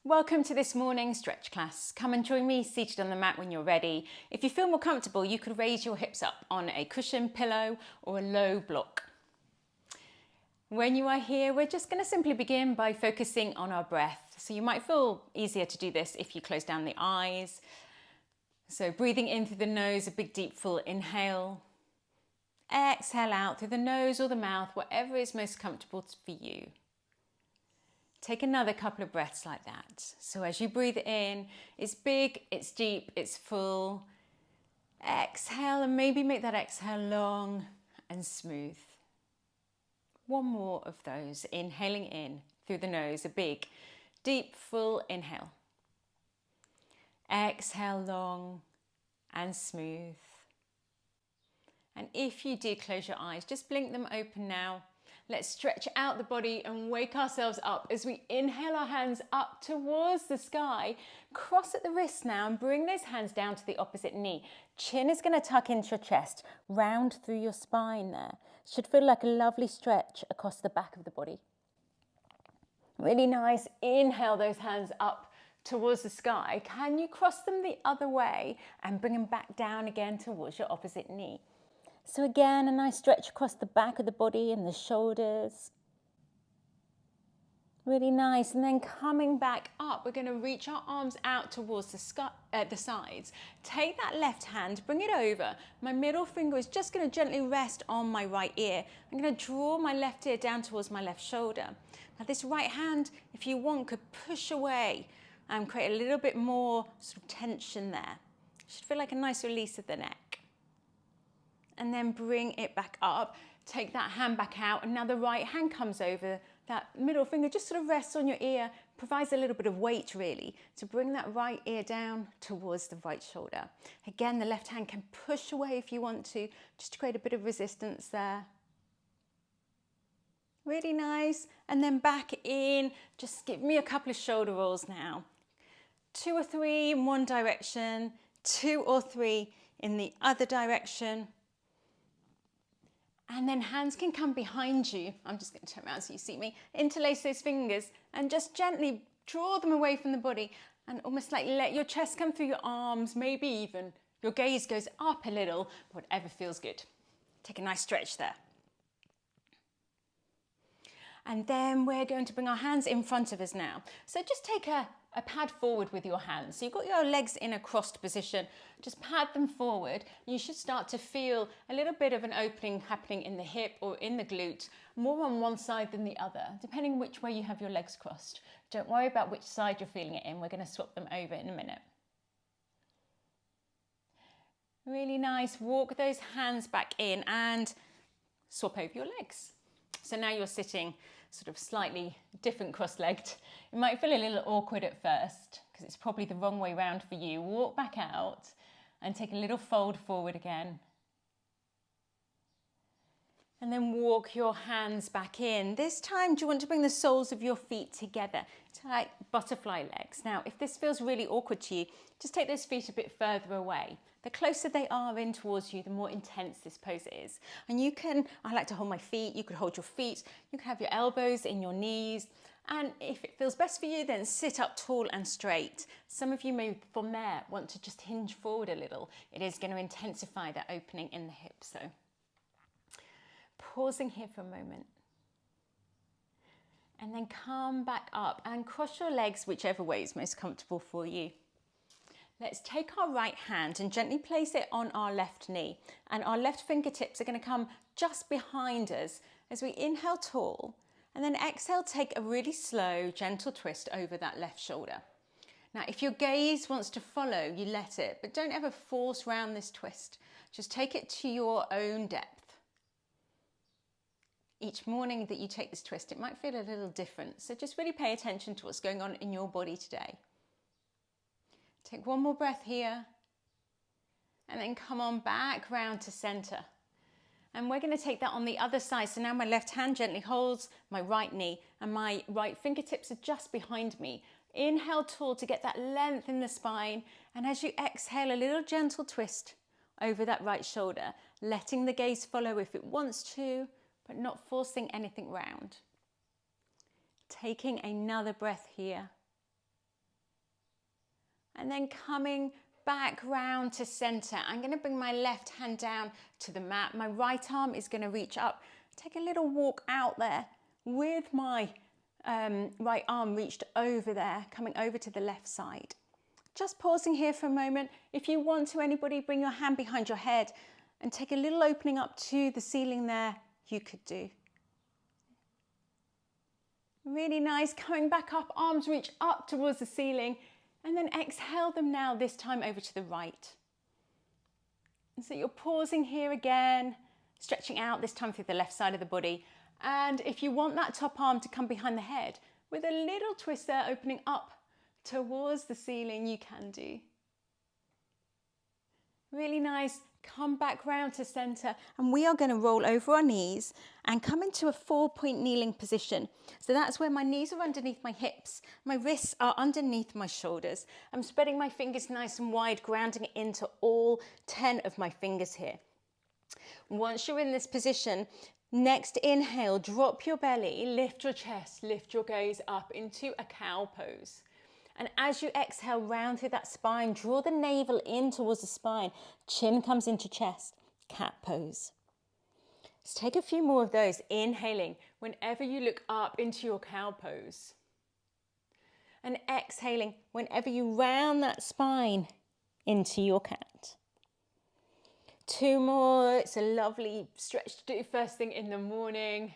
Welcome to this morning's stretch class. Come and join me seated on the mat when you're ready. If you feel more comfortable, you could raise your hips up on a cushion, pillow, or a low block. When you are here, we're just going to simply begin by focusing on our breath. So you might feel easier to do this if you close down the eyes. So breathing in through the nose, a big deep full inhale. Exhale out through the nose or the mouth, whatever is most comfortable for you. Take another couple of breaths like that. So as you breathe in, it's big, it's deep, it's full. Exhale and maybe make that exhale long and smooth. One more of those, inhaling in through the nose, a big, deep, full inhale. Exhale long and smooth. And if you do close your eyes, just blink them open now. Let's stretch out the body and wake ourselves up as we inhale our hands up towards the sky. Cross at the wrists now and bring those hands down to the opposite knee. Chin is going to tuck into your chest, round through your spine there. Should feel like a lovely stretch across the back of the body. Really nice. Inhale those hands up towards the sky. Can you cross them the other way and bring them back down again towards your opposite knee? So again, a nice stretch across the back of the body and the shoulders. Really nice. And then coming back up, we're going to reach our arms out towards the sides. Take that left hand, bring it over. My middle finger is just going to gently rest on my right ear. I'm going to draw my left ear down towards my left shoulder. Now this right hand, if you want, could push away and create a little bit more sort of tension there. Should feel like a nice release of the neck. And then bring it back up. Take that hand back out, and now the right hand comes over. That middle finger just sort of rests on your ear, provides a little bit of weight really to bring that right ear down towards the right shoulder. Again, the left hand can push away if you want to, just to create a bit of resistance there. Really nice. And then back in, just give me a couple of shoulder rolls now. 2 or 3 in one direction, 2 or 3 in the other direction. And then hands can come behind you. I'm just going to turn around so you see me. Interlace those fingers and just gently draw them away from the body and almost like let your chest come through your arms, maybe even your gaze goes up a little, whatever feels good. Take a nice stretch there. And then we're going to bring our hands in front of us now. So just take a pad forward with your hands. So you've got your legs in a crossed position. Just pad them forward. You should start to feel a little bit of an opening happening in the hip or in the glute, more on one side than the other, depending which way you have your legs crossed. Don't worry about which side you're feeling it in. We're going to swap them over in a minute. Really nice. Walk those hands back in and swap over your legs. So now you're sitting sort of slightly different cross-legged. It might feel a little awkward at first because it's probably the wrong way round for you. Walk back out and take a little fold forward again. And then walk your hands back in. This time, do you want to bring the soles of your feet together? Tight butterfly legs. Now, if this feels really awkward to you, just take those feet a bit further away. The closer they are in towards you, the more intense this pose is. And you can, I like to hold my feet, you could hold your feet, you can have your elbows in your knees. And if it feels best for you, then sit up tall and straight. Some of you may, from there, want to just hinge forward a little. It is going to intensify that opening in the hips. So pausing here for a moment. And then come back up and cross your legs whichever way is most comfortable for you. Let's take our right hand and gently place it on our left knee. And our left fingertips are going to come just behind us as we inhale tall. And then exhale, take a really slow, gentle twist over that left shoulder. Now, if your gaze wants to follow, you let it, but don't ever force round this twist. Just take it to your own depth. Each morning that you take this twist, it might feel a little different. So just really pay attention to what's going on in your body today. Take one more breath here. And then come on back round to center. And we're going to take that on the other side. So now my left hand gently holds my right knee and my right fingertips are just behind me. Inhale tall to get that length in the spine. And as you exhale, a little gentle twist over that right shoulder, letting the gaze follow if it wants to, but not forcing anything round. Taking another breath here. and then coming back round to center. I'm going to bring my left hand down to the mat. My right arm is going to reach up. Take a little walk out there with my right arm reached over there, coming over to the left side. Just pausing here for a moment. If you want to, anybody, bring your hand behind your head and take a little opening up to the ceiling there, you could do. Really nice. Coming back up, arms reach up towards the ceiling, and then exhale them now, this time over to the right. And so you're pausing here again, stretching out, this time through the left side of the body. And if you want that top arm to come behind the head, with a little twist there, opening up towards the ceiling, you can do. Really nice. Come back round to center, and we are going to roll over our knees and come into a 4-point kneeling position. So that's where my knees are underneath my hips, my wrists are underneath my shoulders. I'm spreading my fingers nice and wide, grounding it into all 10 of my fingers here. Once you're in this position, next inhale, drop your belly, lift your chest, lift your gaze up into a cow pose. And as you exhale, round through that spine, draw the navel in towards the spine, chin comes into chest, cat pose. Let's take a few more of those, inhaling whenever you look up into your cow pose. And exhaling whenever you round that spine into your cat. 2 more, it's a lovely stretch to do first thing in the morning.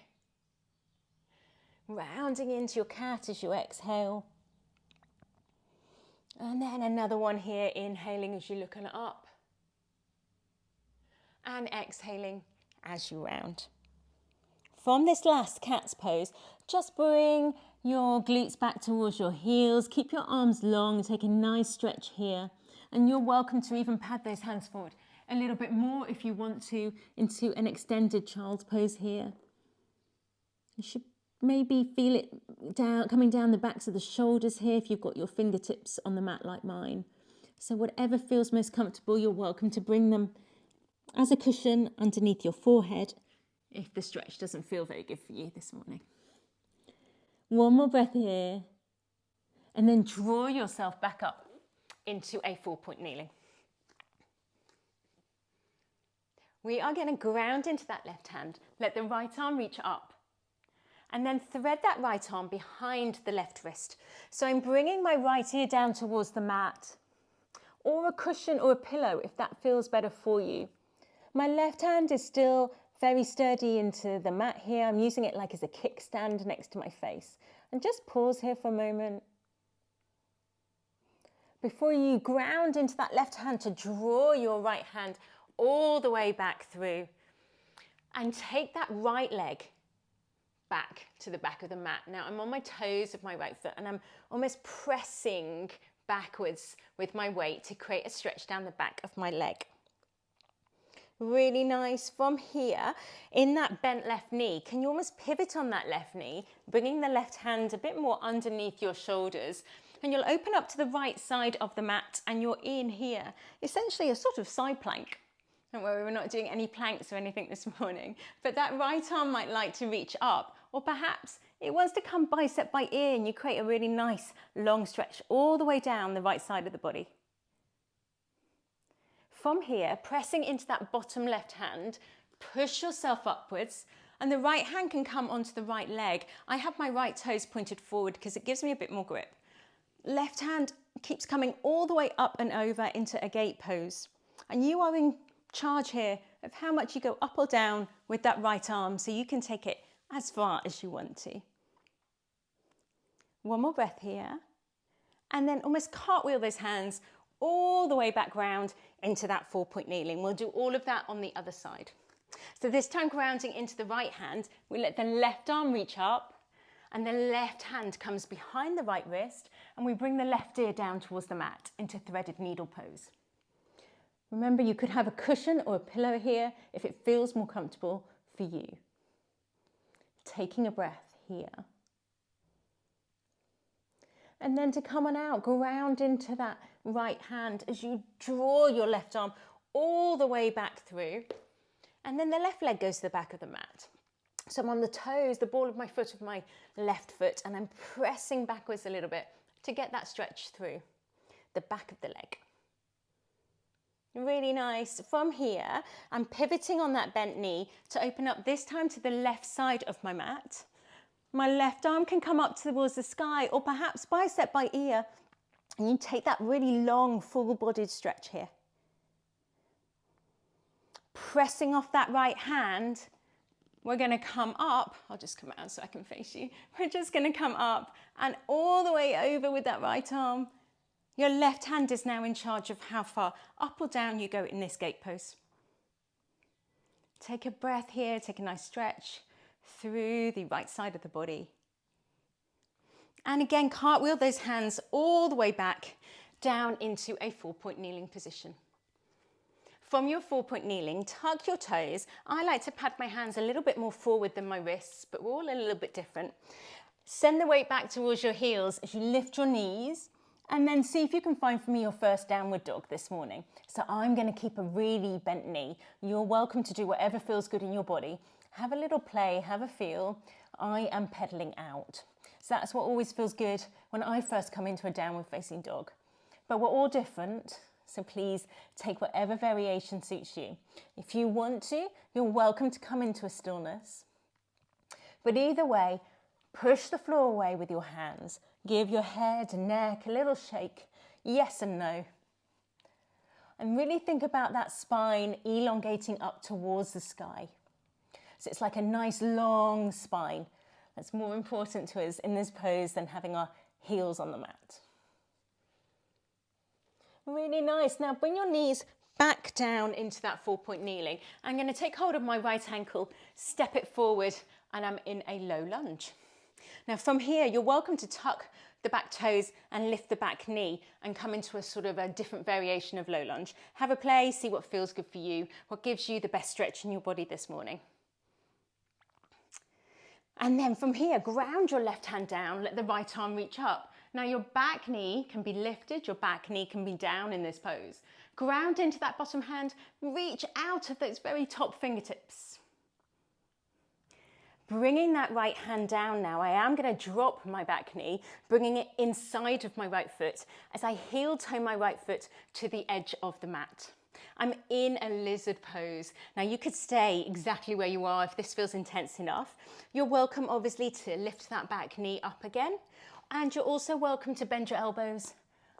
Rounding into your cat as you exhale. And then another one here, inhaling as you're looking up. And exhaling as you round. From this last cat's pose, just bring your glutes back towards your heels. Keep your arms long, take a nice stretch here. And you're welcome to even pad those hands forward a little bit more if you want to, into an extended child's pose here. You should maybe feel it down, coming down the backs of the shoulders here if you've got your fingertips on the mat like mine. So whatever feels most comfortable, you're welcome to bring them as a cushion underneath your forehead if the stretch doesn't feel very good for you this morning. One more breath here, and then draw yourself back up into a 4-point kneeling. We are going to ground into that left hand, let the right arm reach up. And then thread that right arm behind the left wrist. So I'm bringing my right ear down towards the mat, or a cushion or a pillow if that feels better for you. My left hand is still very sturdy into the mat here. I'm using it like as a kickstand next to my face. And just pause here for a moment. Before you ground into that left hand, to draw your right hand all the way back through. And take that right leg back to the back of the mat. Now I'm on my toes of my right foot, and I'm almost pressing backwards with my weight to create a stretch down the back of my leg. Really nice. From here, in that bent left knee, can you almost pivot on that left knee, bringing the left hand a bit more underneath your shoulders, and you'll open up to the right side of the mat, and you're in here, essentially a sort of side plank. Don't worry, we're not doing any planks or anything this morning, but that right arm might like to reach up, or perhaps it wants to come bicep by ear, and you create a really nice long stretch all the way down the right side of the body. From here, pressing into that bottom left hand, push yourself upwards, and the right hand can come onto the right leg. I have my right toes pointed forward because it gives me a bit more grip. Left hand keeps coming all the way up and over into a gate pose, and you are in charge here of how much you go up or down with that right arm, so you can take it as far as you want to. One more breath here, and then almost cartwheel those hands all the way back round into that 4-point kneeling. We'll do all of that on the other side. So this time, grounding into the right hand, we let the left arm reach up, and the left hand comes behind the right wrist, and we bring the left ear down towards the mat into threaded needle pose. Remember, you could have a cushion or a pillow here if it feels more comfortable for you. Taking a breath here. And then to come on out, ground into that right hand as you draw your left arm all the way back through. And then the left leg goes to the back of the mat. So I'm on the toes, the ball of my foot of my left foot, and I'm pressing backwards a little bit to get that stretch through. the back of the leg. Really nice. From here, I'm pivoting on that bent knee to open up this time to the left side of my mat. My left arm can come up towards the sky, or perhaps bicep by ear, and you take that really long, full-bodied stretch here. Pressing off that right hand, we're going to come up. I'll just come out so I can face you. We're just going to come up and all the way over with that right arm. Your left hand is now in charge of how far up or down you go in this gate pose. Take a breath here, take a nice stretch through the right side of the body. And again, cartwheel those hands all the way back down into a 4-point kneeling position. From your 4-point kneeling, tuck your toes. I like to pad my hands a little bit more forward than my wrists, but we're all a little bit different. Send the weight back towards your heels as you lift your knees, and then see if you can find for me your first downward dog this morning. So I'm going to keep a really bent knee. You're welcome to do whatever feels good in your body. Have a little play, have a feel. I am pedaling out. So that's what always feels good when I first come into a downward facing dog. But we're all different. So please take whatever variation suits you. If you want to, you're welcome to come into a stillness. But either way, push the floor away with your hands. Give your head and neck a little shake, yes and no. And really think about that spine elongating up towards the sky. So it's like a nice long spine. That's more important to us in this pose than having our heels on the mat. Really nice. Now bring your knees back down into that 4-point kneeling. I'm going to take hold of my right ankle, step it forward, and I'm in a low lunge. Now from here, you're welcome to tuck the back toes and lift the back knee and come into a sort of a different variation of low lunge. Have a play, see what feels good for you, what gives you the best stretch in your body this morning. And then from here, ground your left hand down, let the right arm reach up. Now your back knee can be lifted, your back knee can be down in this pose. Ground into that bottom hand, reach out of those very top fingertips. Bringing that right hand down now, I am going to drop my back knee, bringing it inside of my right foot as I heel toe my right foot to the edge of the mat. I'm in a lizard pose. Now you could stay exactly where you are if this feels intense enough. You're welcome obviously to lift that back knee up again, and you're also welcome to bend your elbows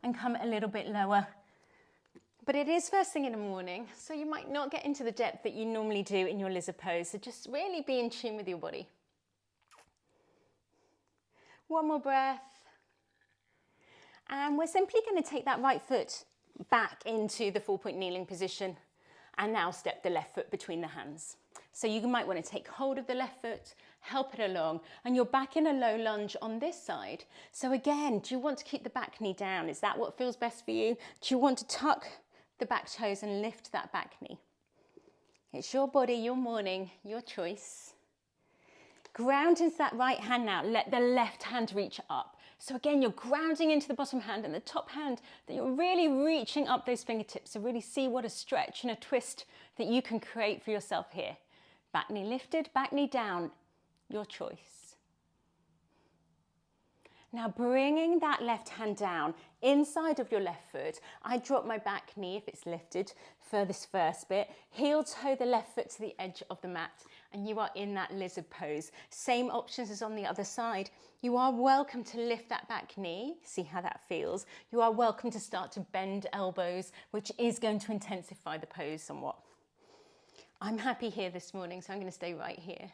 and come a little bit lower. But it is first thing in the morning, so you might not get into the depth that you normally do in your lizard pose. So just really be in tune with your body. One more breath. And we're simply going to take that right foot back into the 4-point kneeling position and now step the left foot between the hands. So you might want to take hold of the left foot, help it along, and you're back in a low lunge on this side. So again, do you want to keep the back knee down? Is that what feels best for you? Do you want to tuck the back toes and lift that back knee? It's your body, your morning, your choice. Ground into that right hand now. Let the left hand reach up. So again, you're grounding into the bottom hand and the top hand, that you're really reaching up those fingertips to really see what a stretch and a twist that you can create for yourself here. Back knee lifted, back knee down, your choice. Now bringing that left hand down inside of your left foot, I drop my back knee if it's lifted for this first bit, heel toe the left foot to the edge of the mat, and you are in that lizard pose. Same options as on the other side. You are welcome to lift that back knee, see how that feels. You are welcome to start to bend elbows, which is going to intensify the pose somewhat. I'm happy here this morning, so I'm going to stay right here.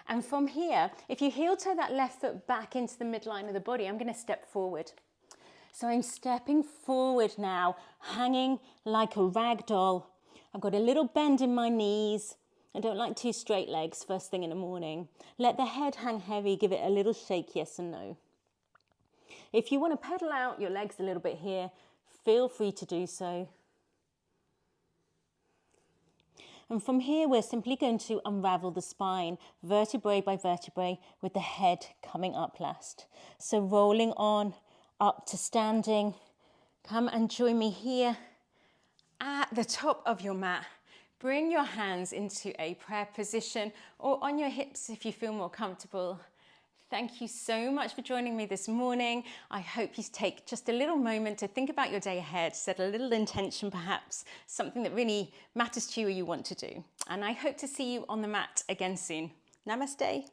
And from here, if you heel toe that left foot back into the midline of the body, I'm going to step forward. So I'm stepping forward now, hanging like a rag doll. I've got a little bend in my knees. I don't like too straight legs first thing in the morning. Let the head hang heavy, give it a little shake, yes and no. If you want to pedal out your legs a little bit here, feel free to do so. And from here, we're simply going to unravel the spine, vertebrae by vertebrae, with the head coming up last. So rolling on, up to standing. Come and join me here at the top of your mat. Bring your hands into a prayer position or on your hips if you feel more comfortable. Thank you so much for joining me this morning. I hope you take just a little moment to think about your day ahead, set a little intention perhaps, something that really matters to you or you want to do. And I hope to see you on the mat again soon. Namaste.